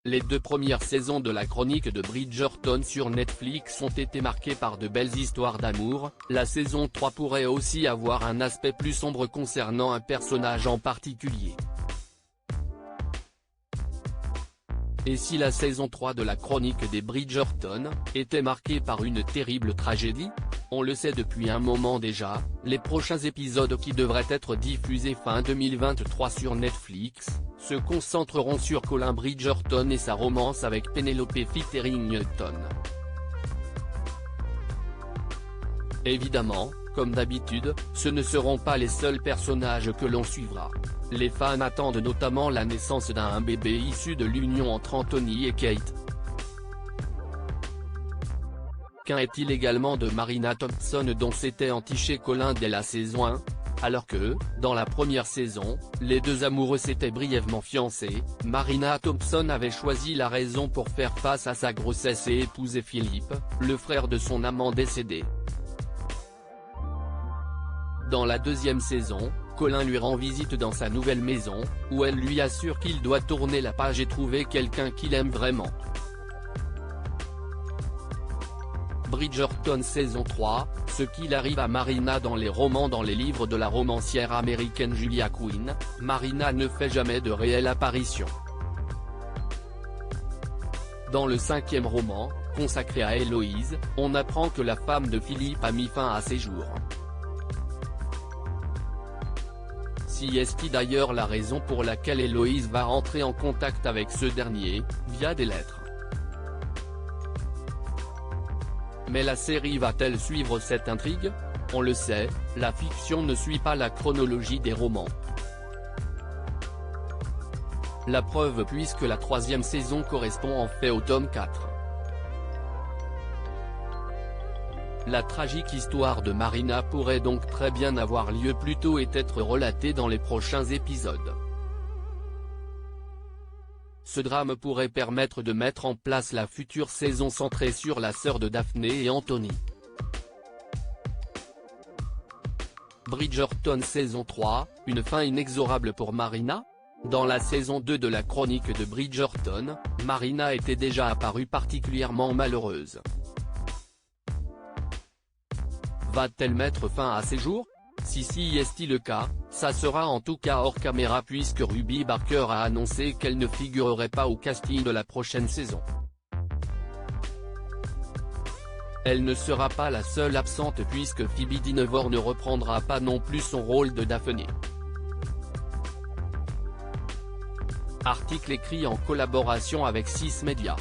Les 2 premières saisons de la chronique de Bridgerton sur Netflix ont été marquées par de belles histoires d'amour. La saison 3 pourrait aussi avoir un aspect plus sombre concernant un personnage en particulier. Et si la saison 3 de la chronique des Bridgerton était marquée par une terrible tragédie? On le sait depuis un moment déjà, les prochains épisodes qui devraient être diffusés fin 2023 sur Netflix, se concentreront sur Colin Bridgerton et sa romance avec Penelope Featherington. Évidemment, comme d'habitude, ce ne seront pas les seuls personnages que l'on suivra. Les fans attendent notamment la naissance d'un bébé issu de l'union entre Anthony et Kate. Qu'en est-il également de Marina Thompson dont s'était entiché Colin dès la saison 1? Alors que, dans la première saison, les deux amoureux s'étaient brièvement fiancés, Marina Thompson avait choisi la raison pour faire face à sa grossesse et épouser Philippe, le frère de son amant décédé. Dans la deuxième saison, Colin lui rend visite dans sa nouvelle maison, où elle lui assure qu'il doit tourner la page et trouver quelqu'un qu'il aime vraiment. Bridgerton saison 3, ce qu'il arrive à Marina dans les romans. Dans les livres de la romancière américaine Julia Quinn, Marina ne fait jamais de réelle apparition. Dans le 5e roman, consacré à Héloïse, on apprend que la femme de Philippe a mis fin à ses jours. Si est d'ailleurs la raison pour laquelle Héloïse va rentrer en contact avec ce dernier, via des lettres. Mais la série va-t-elle suivre cette intrigue? On le sait, la fiction ne suit pas la chronologie des romans. La preuve puisque la 3e saison correspond en fait au tome 4. La tragique histoire de Marina pourrait donc très bien avoir lieu plus tôt et être relatée dans les prochains épisodes. Ce drame pourrait permettre de mettre en place la future saison centrée sur la sœur de Daphné et Anthony. Bridgerton saison 3, une fin inexorable pour Marina? Dans la saison 2 de la chronique de Bridgerton, Marina était déjà apparue particulièrement malheureuse. Va-t-elle mettre fin à ses jours? Si est le cas, ça sera en tout cas hors caméra puisque Ruby Barker a annoncé qu'elle ne figurerait pas au casting de la prochaine saison. Elle ne sera pas la seule absente puisque Phoebe Dynevor ne reprendra pas non plus son rôle de Daphné. Article écrit en collaboration avec 6 Médias.